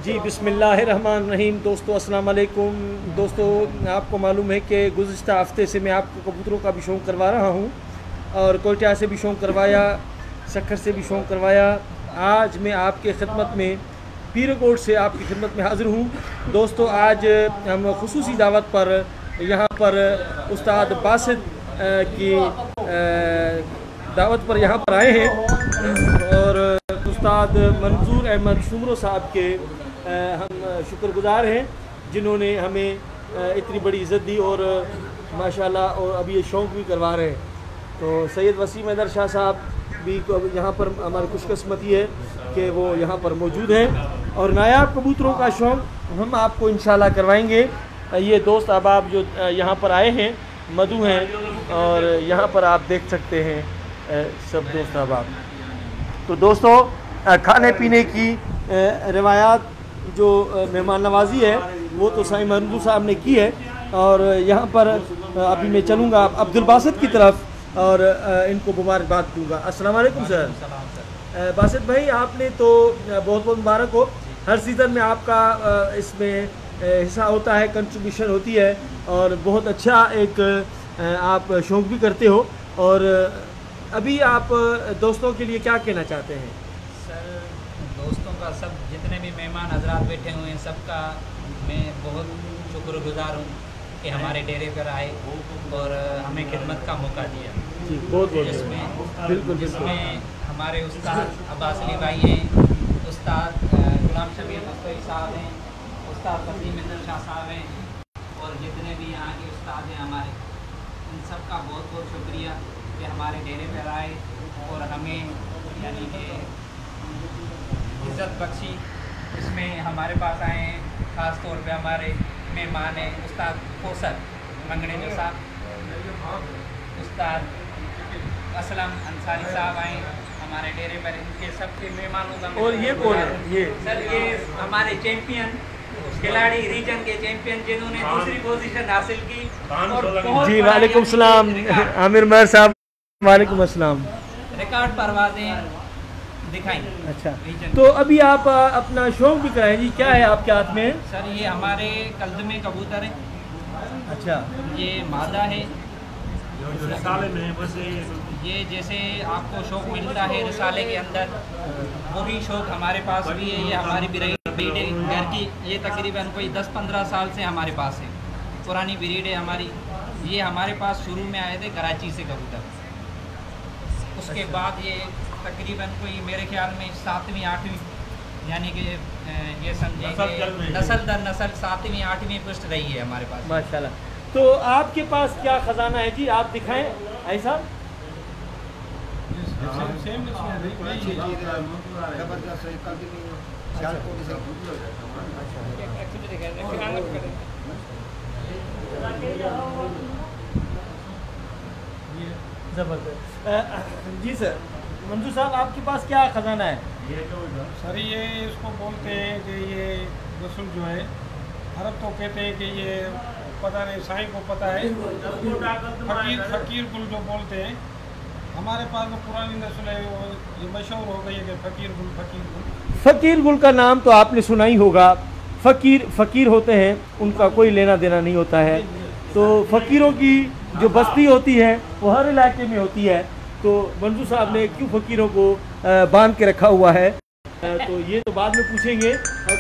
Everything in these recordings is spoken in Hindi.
जी बिस्मिल्लाहिर्रहमानिर्रहीम। दोस्तों अस्सलाम वालेकुम। दोस्तों आपको मालूम है कि गुज़िश्ता हफ्ते से मैं आपको कबूतरों का भी शौक़ करवा रहा हूँ और कोयटा से भी शौक़ करवाया, सक्खर से भी शौक़ करवाया। आज मैं आपके खिदमत में पीरकोट से आपकी खिदमत में हाज़िर हूँ। दोस्तों आज हम खुसूसी दावत पर यहाँ पर उस्ताद बासित की दावत पर यहाँ पर आए हैं और उस्ताद मंजूर अहमद शुमरो साहब के हम शुक्रगुज़ार हैं जिन्होंने हमें इतनी बड़ी इज़्ज़त दी और माशाल्लाह और अभी ये शौक़ भी करवा रहे हैं। तो सैयद वसीम हैदर शाह साहब भी यहाँ पर हमारी खुशकिस्मती है कि वो यहाँ पर मौजूद हैं और नायाब कबूतरों का शौक़ हम आपको इंशाल्लाह करवाएंगे। ये दोस्त अहबाब जो यहाँ पर आए हैं मधु हैं और यहाँ पर आप देख सकते हैं सब दोस्त अहबाब। तो दोस्तों खाने पीने की रिवायात जो मेहमान नवाजी है वो तो साईं मंजूर साहब ने की है और यहाँ पर अभी मैं चलूँगा अब्दुल बासित की तरफ और इनको मुबारकबाद दूँगा। अस्सलाम वालेकुम सर। बासित भाई आपने तो बहुत बहुत मुबारक हो। हर सीज़न में आपका इसमें हिस्सा होता है, कंट्रीब्यूशन होती है और बहुत अच्छा एक आप शौक़ भी करते हो। और अभी आप दोस्तों के लिए क्या कहना चाहते हैं? सर दोस्तों का सब जितने भी मेहमान हजरात बैठे हुए हैं सबका मैं बहुत शुक्रगुजार हूँ कि हमारे डेरे पर आए और हमें खिदमत का मौका दिया। जी बहुत बहुत बिल्कुल जिसमें हमारे उस्ताद अब्बास अली भाई हैं, उस्ताद गुलाम शबीर मुस्तफ़ी साहब हैं, उस्ताद वसीम हैदर शाह साहब हैं और जितने भी यहाँ के उस्ताद हैं हमारे, उन सब का बहुत बहुत शुक्रिया कि हमारे डेरे पर आए और हमें यानी कि इज़्ज़त बख्शी। इसमें हमारे पास आए हैं ख़ास तौर पे हमारे मेहमान हैं उस्ताद कोसर मंगने जो साहब, उस्ताद असलम अंसारी साहब आए हमारे डेरे पर। इनके सबके मेहमानों का और ये कौन है? ये सर ये हमारे चैम्पियन खिलाड़ी, रीजन के चैंपियन जिन्होंने दूसरी पोजीशन हासिल की और बहुत जी वालेकुम सलाम आमिर मर साहब। वालेकुम अस्सलाम। रिकॉर्ड परवाज़ें दिखाई। अच्छा तो अभी आप अपना शौक़ भी कराएं जी, क्या है आपके हाथ में? सर ये हमारे कल्दमे कबूतर है। अच्छा ये मादा है। रिसाले में बस ये जैसे आपको शौक़ मिलता है रिसाले के अंदर वही शौक़ हमारे पास भी है। ये हमारी ब्रीड है घर की, ये तकरीबन कोई 10-15 साल से हमारे पास है, पुरानी ब्रीड है हमारी। ये हमारे पास शुरू में आए थे कराची से कबूतर, उसके बाद ये तकरीबन कोई मेरे ख्याल में 7वीं 8वीं यानी कि ये समझे नस्ल दर नस्ल 7वीं 8वीं पुष्ट रही है हमारे पास माशाल्लाह। तो आपके पास क्या ख़जाना है जी, आप दिखाएं ऐसा। ज़बरदस्त। जी सर मंजूर साहब आपके पास क्या ख़जाना है? सर ये इसको बोलते हैं कि ये रसूल जो है अरब तो कहते हैं कि ये पता नहीं साईं को पता है, फ़कीर गुल जो बोलते हैं। हमारे पास जो पुरानी नस्ल है वो ये मशहूर हो गई है कि फ़कीर गुल। फ़कीर गुल का नाम तो आपने सुना ही होगा। फ़कीर होते हैं, उनका कोई लेना देना नहीं होता है। तो फ़कीरों की जो बस्ती होती है वो हर इलाके में होती है। तो मंजूर साहब ने क्यों फ़कीरों को बांध के रखा हुआ है तो ये तो बाद में पूछेंगे।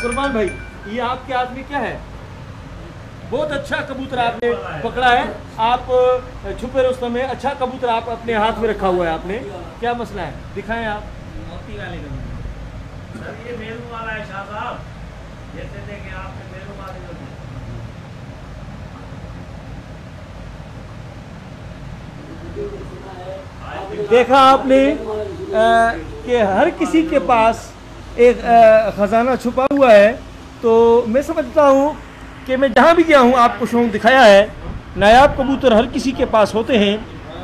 कुरबान भाई ये आपके हाथ में क्या है? बहुत अच्छा कबूतर आपने पकड़ा है। आप छुपे रुस्तम में अच्छा कबूतर आप अपने हाथ में रखा हुआ है आपने, क्या मसला है? दिखाएं आप। मोती वाले कबूतर सर ये मेरू वाला है शाह साहब, जैसे देखें आपने मेरू वाले देखा आपने कि हर किसी के पास एक ख़जाना छुपा हुआ है। तो मैं समझता हूँ कि मैं जहाँ भी गया हूँ आपको शौक़ दिखाया है। नायाब कबूतर हर किसी के पास होते हैं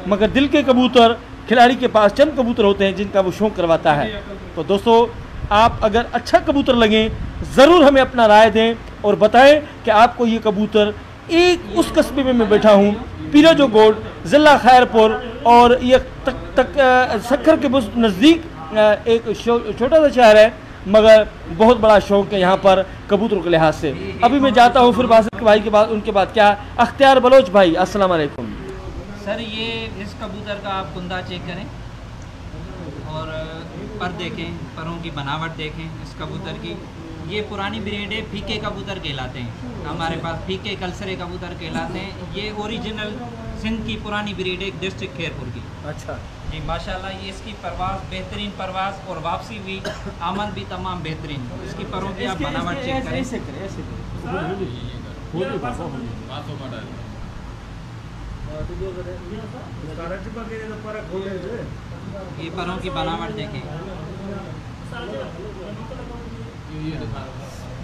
मगर दिल के कबूतर खिलाड़ी के पास चंद कबूतर होते हैं जिनका वो शौक़ करवाता है। तो दोस्तों आप अगर अच्छा कबूतर लगें ज़रूर हमें अपना राय दें और बताएं कि आपको ये कबूतर एक उस कस्बे में मैं बैठा हूँ पीरजो गोड ज़िला खैरपुर और ये तक सक्खर के नज़दीक एक छोटा सा शहर है मगर बहुत बड़ा शौक है यहाँ पर कबूतरों के लिहाज से। अभी मैं जाता हूँ फिर बासित भाई के बाद उनके बाद क्या अख्तियार बलोच भाई, अस्सलाम वालेकुम। सर ये इस कबूतर का आप कुंदा चेक करें और पर देखें, परों की बनावट देखें इस कबूतर की। ये पुरानी ब्रीड है, फीके कबूतर कहलाते हैं हमारे पास, फीके कलसरे कबूतर कहलाते हैं। ये ओरिजिनल सिंध की पुरानी ब्रीड है, डिस्ट्रिक्ट खैरपुर की। अच्छा जी माशाल्लाह, ये इसकी परवाज़ बेहतरीन परवाज़ और वापसी भी आमद भी तमाम बेहतरीन। इसकी परों की आप बनावट चेक करें। ये परों की बनावट देखें।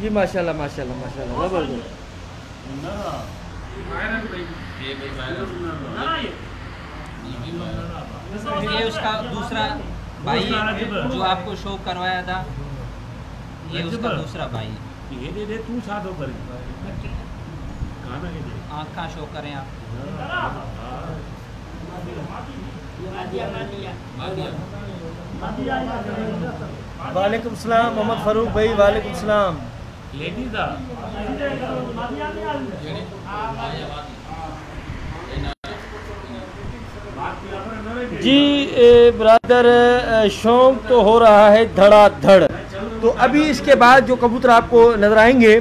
जी माशाल्लाह माशाल्लाह माशाल्लाह ज़बरदस्त। ये उसका दूसरा भाई है जो आपको शो करवाया था, ये उसका दूसरा भाई है। ये दे तू साथ होकर आँख का शो करें आप। वालेकुम सलाम मोहम्मद फ़ारूक भाई, वालेकुम सलाम। लेडीज दा जी ब्रदर, शौक तो हो रहा है धड़ाधड़। तो अभी इसके बाद जो कबूतर आपको नजर आएंगे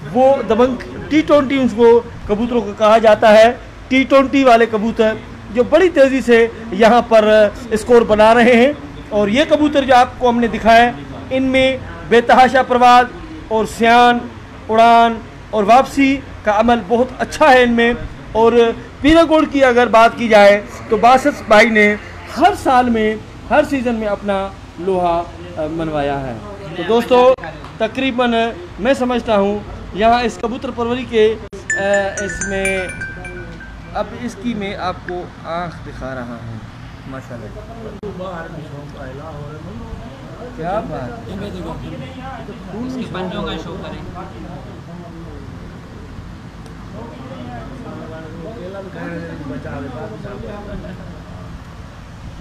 वो दबंग T20 उसको कबूतरों को कहा जाता है। T20 वाले कबूतर जो बड़ी तेज़ी से यहाँ पर स्कोर बना रहे हैं। और ये कबूतर जो आपको हमने दिखाया, इनमें बेतहाशा परवाज़ और सियान, उड़ान और वापसी का अमल बहुत अच्छा है इनमें। और पीरागोड़ की अगर बात की जाए तो बासित भाई ने हर साल में हर सीज़न में अपना लोहा मनवाया है। तो दोस्तों तकरीबन मैं समझता हूँ यहाँ इस कबूतर परवरी के इसमें अब इसकी मैं आपको आँख दिखा रहा हूँ माशाल्लाह। क्या बात, इसके पंजों का शो करें।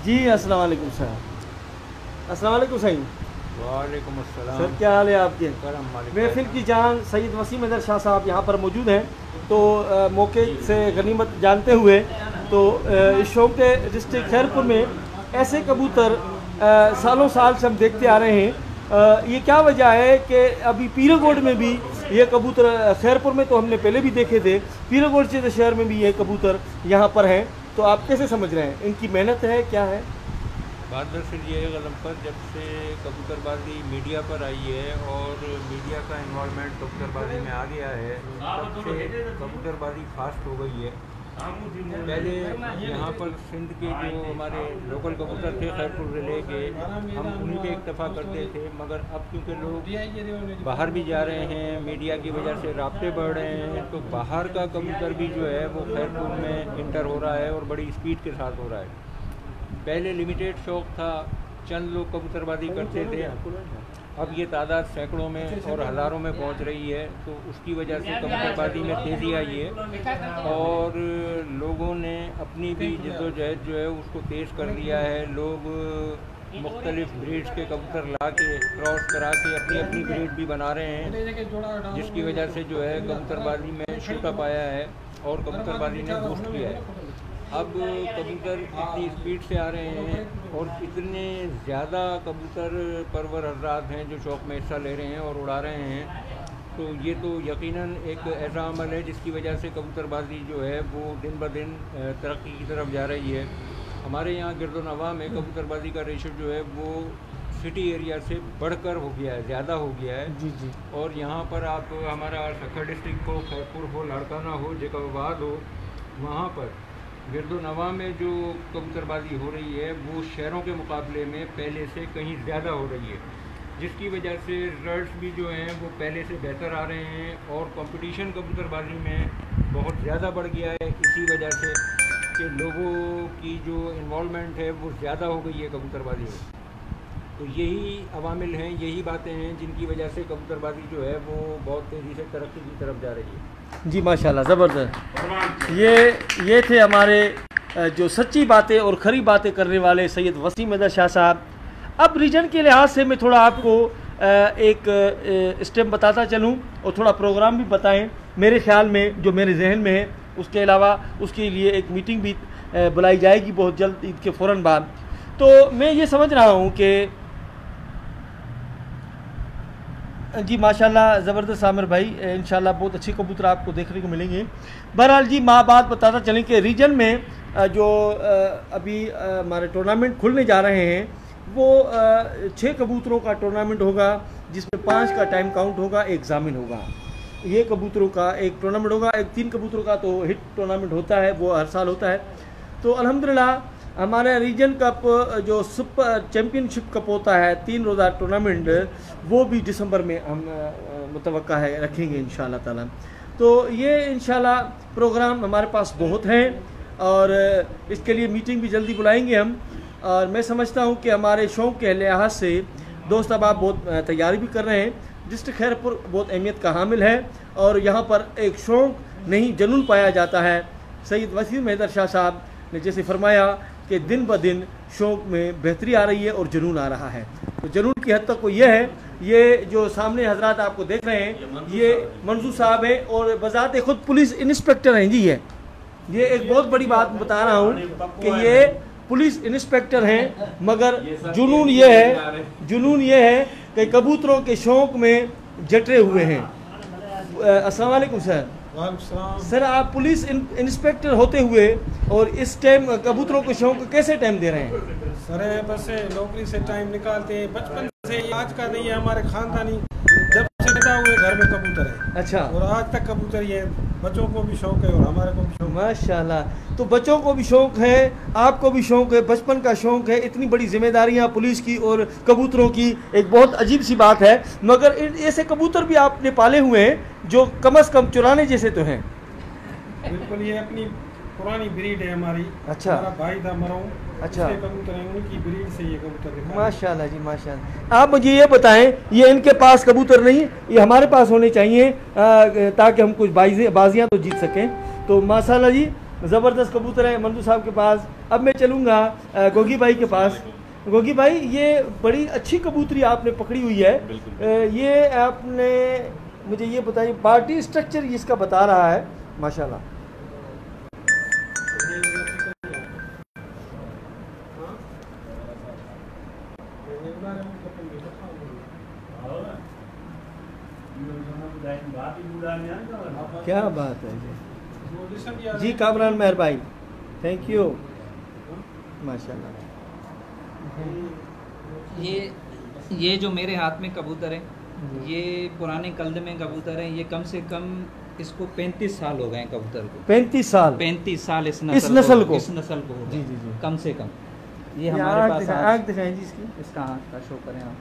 जी अस्सलाम वालेकुम सर। अस्सलाम वालेकुम सही। वालेकुम अस्सलाम सर क्या हाल है आपके? करम महफिल की जान सैयद वसीम अहमद शाह साहब यहाँ पर मौजूद हैं। तो मौके से गनीमत जानते हुए तो इस शौक के डिस्ट्रिक्ट खैरपुर में ऐसे कबूतर सालों साल से हम देखते आ रहे हैं। ये क्या वजह है कि अभी पीरागोड़ में भी ये कबूतर, खैरपुर में तो हमने पहले भी देखे थे, पीरागोड़ जैसे शहर में भी ये कबूतर यहाँ पर हैं। तो आप कैसे समझ रहे हैं, इनकी मेहनत है क्या है? बात दरअसल ये है गलमपर, जब से कबूतरबाजी मीडिया पर आई है और मीडिया का इन्वॉल्वमेंट कबूतरबाजी में आ गया है, तब से कबूतरबाजी फास्ट हो गई है। पहले यहाँ पर सिंध के जो हमारे लोकल कबूतर थे खैरपुर ज़िले के, हम उन्हीं पे इक्तफ़ा करते थे। मगर अब क्योंकि लोग बाहर भी जा रहे हैं, मीडिया की वजह से राब्ते बढ़ रहे हैं, तो बाहर का कबूतर भी जो है वो खैरपुर में इंटर हो रहा है और बड़ी स्पीड के साथ हो रहा है। पहले लिमिटेड शौक़ था, चंद लोग कबूतरबाजी करते थे, अब ये तादाद सैकड़ों में और हज़ारों में पहुंच रही है। तो उसकी वजह से कबूतरबाजी में तेज़ी आई है और लोगों ने अपनी भी जद्दोजहद जो है उसको तेज़ कर दिया है। लोग मुख्तलिफ ब्रीड्स के कबूतर ला के क्रॉस करा के अपनी अपनी ब्रीड भी बना रहे हैं, जिसकी वजह से जो है कबूतरबाजी में शूटअप आया है और कबूतरबाजी ने बूस्ट किया है। अब कबूतर इतनी स्पीड से आ रहे हैं और इतने ज़्यादा कबूतर परवर हज़रात हैं जो शौक़ में हिस्सा ले रहे हैं और उड़ा रहे हैं। तो ये तो यकीनन एक ऐसा अमल है जिसकी वजह से कबूतरबाजी जो है वो दिन ब दिन तरक्की की तरफ जा रही है। हमारे यहाँ गिरदोनवा में कबूतरबाजी का रेशो जो है वो सिटी एरिया से बढ़कर हो गया है, ज़्यादा हो गया है। जी जी। और यहाँ पर आप हमारा सक्खर डिस्ट्रिक्ट हो, खैरपुर हो, लाड़काना हो, जैकाबाद हो, वहाँ पर गिरदोनवा में जो कबूतरबाजी हो रही है वो शहरों के मुकाबले में पहले से कहीं ज़्यादा हो रही है, जिसकी वजह से रिजल्ट्स भी जो हैं वो पहले से बेहतर आ रहे हैं और कंपटीशन कबूतरबाजी में बहुत ज़्यादा बढ़ गया है। इसी वजह से कि लोगों की जो इन्वॉल्वमेंट है वो ज़्यादा हो गई है कबूतरबाजी में। तो यही अवामिल हैं, यही बातें हैं जिनकी वजह से कबूतरबाजी जो है वो बहुत तेज़ी से तरक्की की तरफ जा रही है। जी माशाल्लाह, ज़बरदस्त। ये थे हमारे जो सच्ची बातें और खरी बातें करने वाले सैयद वसीम अहमद शाह साहब। अब रीजन के लिहाज से मैं थोड़ा आपको एक स्टेप बताता चलूँ और थोड़ा प्रोग्राम भी बताएं मेरे ख्याल में, जो मेरे जहन में है। उसके अलावा उसके लिए एक मीटिंग भी बुलाई जाएगी बहुत जल्द, ईद के फ़ौरन बाद। तो मैं ये समझ रहा हूँ कि जी माशाल्लाह ज़बरदस्त आमिर भाई, इंशाल्लाह बहुत अच्छे कबूतर आपको देखने को मिलेंगे। बहरहाल जी माँ बात बताता चलें कि रीजन में जो अभी हमारे टूर्नामेंट खुलने जा रहे हैं वो 6 कबूतरों का टूर्नामेंट होगा, जिसमें 5 का टाइम काउंट होगा, एक जामिन होगा। ये कबूतरों का एक टूर्नामेंट होगा। एक 3 कबूतरों का तो हिट टूर्नामेंट होता है, वो हर साल होता है। तो अल्हम्दुलिल्लाह हमारा रीजन कप जो सुपर चैम्पियनशिप कप होता है 3 रोज़ा टूर्नामेंट, वो भी दिसंबर में हम मुतवक्का है रखेंगे इंशाल्लाह ताला। तो ये इंशाल्लाह प्रोग्राम हमारे पास बहुत हैं और इसके लिए मीटिंग भी जल्दी बुलाएंगे हम। और मैं समझता हूँ कि हमारे शौक़ के लिहाज से दोस्त अहबाब बहुत तैयारी भी कर रहे हैं। डिस्ट्रिक्ट खैरपुर बहुत अहमियत का हामिल है और यहाँ पर एक शौक़ नहीं जुनून पाया जाता है। सैयद वसीम हैदर शाह साहब ने जैसे फरमाया कि दिन ब दिन शौक़ में बेहतरी आ रही है और जुनून आ रहा है। तो जुनून की हद तक को ये है, ये जो सामने हजरात आपको देख रहे हैं ये मंजूर साहब है और बजाते खुद पुलिस इंस्पेक्टर हैं जी। ये एक बहुत बड़ी बात बता रहा हूँ कि ये पुलिस इंस्पेक्टर हैं, मगर जुनून ये है कि कबूतरों के शौक़ में जटे हुए हैं। अस्सलाम वालेकुम सर। सर आप पुलिस इंस्पेक्टर होते हुए और इस टाइम कबूतरों के शौक़ को कैसे टाइम दे रहे हैं? सर बस नौकरी से टाइम निकालते हैं, बचपन से आज का नहीं है, हमारे खानदानी जब से पैदा हुए घर में कबूतर है। अच्छा। और आज तक कबूतर ही है, बच्चों को भी शौक है और हमारे को भी शौक। माशाल्लाह। तो बच्चों को भी शौक़ है, आपको भी शौक़ है, बचपन का शौक़ है। इतनी बड़ी जिम्मेदारियां पुलिस की और कबूतरों की, एक बहुत अजीब सी बात है। मगर ऐसे कबूतर भी आपने पाले हुए हैं जो कम से कम चुराने जैसे तो हैं। बिल्कुल, ये अपनी पुरानी ब्रीड है हमारी। अच्छा। हमारा भाई था मराऊ। अच्छा। कबूतर है, उनकी ब्रीड से ये कबूतर है। माशाल्लाह जी माशाल्लाह। आप मुझे ये बताएं, ये इनके पास कबूतर नहीं, ये हमारे पास होने चाहिए ताकि हम कुछ बाजियां तो जीत सकें। तो माशाल्लाह जी ज़बरदस्त कबूतर है मंजूर साहब के पास। अब मैं चलूँगा गोगी भाई के पास। गोगी भाई, ये बड़ी अच्छी कबूतरी आपने पकड़ी हुई है। ये आपने मुझे ये बताइए, पार्टी स्ट्रक्चर इसका बता रहा है माशाल्लाह। क्या बात है जी कामरान मेहर भाई, थैंक यू माशाल्लाह। ये जो मेरे हाथ में कबूतर है, ये पुराने कल्द में कबूतर है। ये कम से कम इसको 35 साल हो गए हैं कबूतर को। 35 साल? 35 साल इस नस्ल को जी जी जी, कम से कम। ये हमारे पास आँख दिखाएं जी इसकी, इसका आँख का शो करें आप।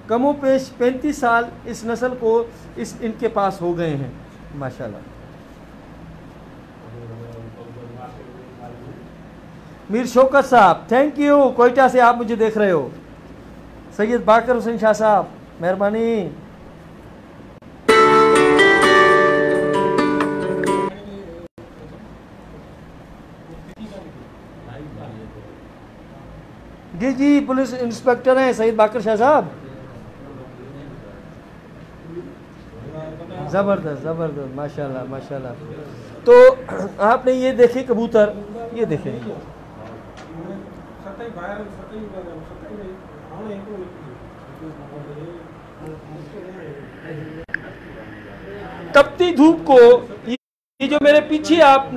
कमो पेश 35 साल इस नस्ल को इनके पास हो गए हैं माशाल्लाह। मीर शौकत साहब, थैंक यू, कोयटा से आप मुझे देख रहे हो। सैयद बाकर हुसैन शाह साहब, मेहरबानी। जी जी, पुलिस इंस्पेक्टर हैं सैयद बाकर शाह साहब। ज़बरदस्त ज़बरदस्त माशाल्लाह माशाल्लाह। तो आपने ये देखे कबूतर, ये देखे तपती धूप को, ये जो मेरे पीछे आप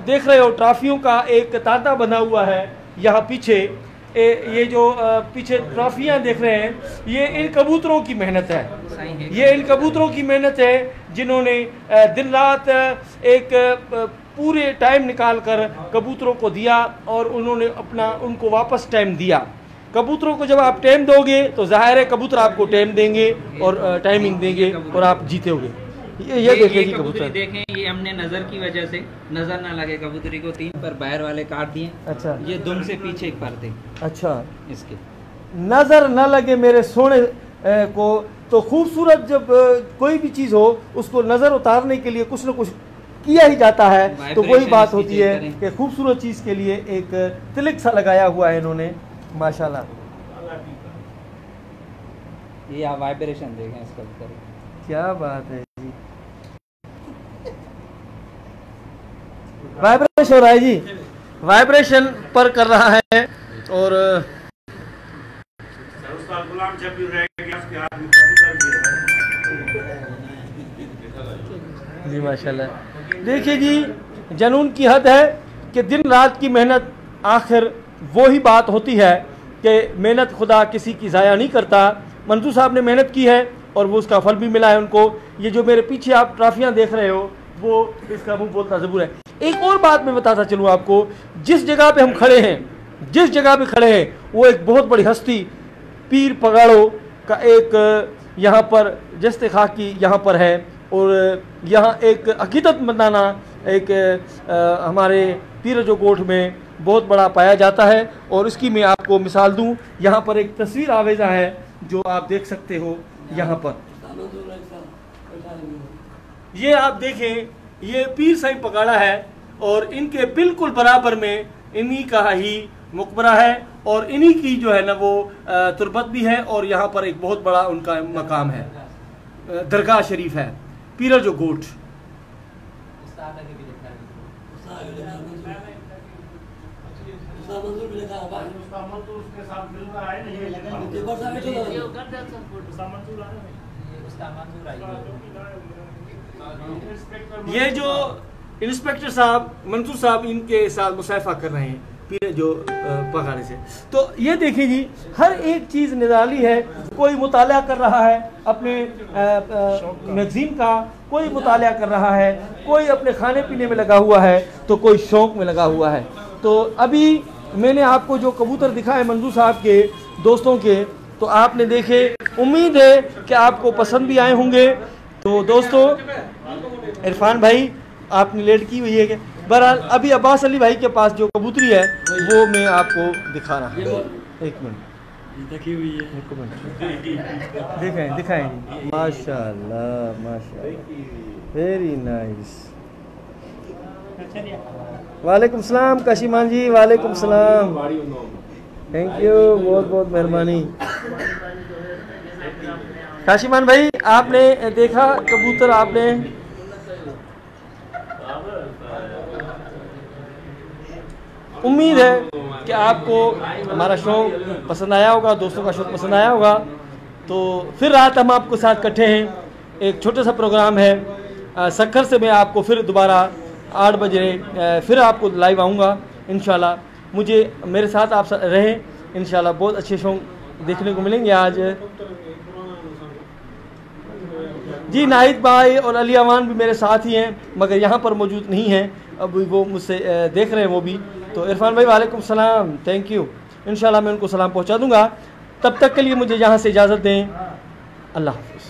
देख रहे हो ट्रॉफियों का एक तांता बना हुआ है यहाँ पीछे। ये जो पीछे ट्रॉफियाँ देख रहे हैं, ये इन कबूतरों की मेहनत है। ये इन कबूतरों की मेहनत है जिन्होंने दिन रात एक पूरे टाइम निकाल कर कबूतरों को दिया और उन्होंने उनको वापस टाइम दिया। कबूतरों को जब आप टाइम दोगे तो जाहिर है कबूतर आपको टाइम देंगे और टाइमिंग देंगे और आप जीतोगे। ये देखिए जी कबूतर देखें, ये हमने नज़र की वजह से नज़र ना लगे कबूतरी को 3 पर बाहर वाले काट दिए। अच्छा। ये दुम से पीछे एक पर्दे। अच्छा। इसके नज़र न लगे मेरे सोने को। तो खूबसूरत जब कोई भी चीज़ हो उसको नज़र उतारने के लिए कुछ न कुछ किया ही जाता है। तो वही Vibration बात इसकी होती चेक है करें। कि खूबसूरत चीज़ के लिए एक तिलक सा लगाया हुआ है इन्होंने, माशाल्लाह। ये आप वाइब्रेशन देखें इसका ऊपर। क्या बात है जी, वाइब्रेशन हो रहा है जी, वाइब्रेशन पर कर रहा है। और उसका गुलाम जब भी रहेगा उसके हाथ में कबूतर भी है। जी माशाल्लाह। देखिए जी, जनून की हद है कि दिन रात की मेहनत, आखिर वो ही बात होती है कि मेहनत खुदा किसी की ज़ाया नहीं करता। मंजूर साहब ने मेहनत की है और वो उसका फल भी मिला है उनको। ये जो मेरे पीछे आप ट्रॉफियाँ देख रहे हो, वो इसका मुंह बोलता ज़रूर है। एक और बात मैं बताता चलूँ आपको, जिस जगह पे हम खड़े हैं, जिस जगह पे खड़े हैं, वो एक बहुत बड़ी हस्ती पीर पगाड़ों का एक यहाँ पर जस्ते खाकी यहाँ पर है। और यहाँ एक अकीदत मंदाना एक हमारे पीर जो गोठ में बहुत बड़ा पाया जाता है। और इसकी मैं आपको मिसाल दूँ, यहाँ पर एक तस्वीर आवेज़ा है जो आप देख सकते हो यहाँ पर। ये आप देखें, ये पीर साईं पगाड़ा है और इनके बिल्कुल बराबर में इन्हीं का ही मकबरा है और इन्हीं की जो है ना वो तुरबत भी है। और यहाँ पर एक बहुत बड़ा उनका मकाम है, दरगाह शरीफ है, पीर जो गोठ। उसके साथ मिल रहा है ये जो इंस्पेक्टर साहब मंसूर साहब इनके साथ मुसाफा कर रहे हैं पीर जो पगाड़े से। तो ये देखिए जी, हर एक चीज़ निराली है। कोई मुताला कर रहा है अपने मैगजीन का, कोई मुताला कर रहा है, कोई अपने खाने पीने में लगा हुआ है, तो कोई शौक़ में लगा हुआ है। तो अभी मैंने आपको जो कबूतर दिखाए मंजूर साहब के दोस्तों के, तो आपने देखे, उम्मीद है कि आपको पसंद भी आए होंगे। तो दोस्तों, इरफान भाई आपने लेट की हुई है कि बहरहाल अभी अब्बास अली भाई के पास जो कबूतरी है वो मैं आपको दिखा रहा हूँ। एक मिनट देखी हुई है, एक मिनट दिखाएं दिखाएं। माशाल्लाह माशाल्लाह, वेरी नाइस। वालेकुम सलाम काशिमान जी, वालेकुम सलाम, थैंक यू, बहुत बहुत मेहरबानी। काशिमान भाई, आपने देखा कबूतर, आपने उम्मीद है कि आपको हमारा शौक़ पसंद आया होगा, दोस्तों का शौक़ पसंद आया होगा। तो फिर रात हम आपको साथ इकट्ठे हैं, एक छोटा सा प्रोग्राम है सक्खर से। मैं आपको फिर दोबारा 8 बजे फिर आपको लाइव आऊँगा इंशाल्लाह। मुझे मेरे साथ आप रहें इंशाल्लाह, बहुत अच्छे शौक़ देखने को मिलेंगे आज। जी नाहिद भाई और अली अमान भी मेरे साथ ही हैं, मगर यहाँ पर मौजूद नहीं हैं, अभी वो मुझसे देख रहे हैं वो भी। तो इरफान भाई वालेकुम सलाम, थैंक यू। इंशाल्लाह मैं उनको सलाम पहुँचा दूँगा। तब तक के लिए मुझे यहाँ से इजाज़त दें, अल्लाह हाफ़िज़।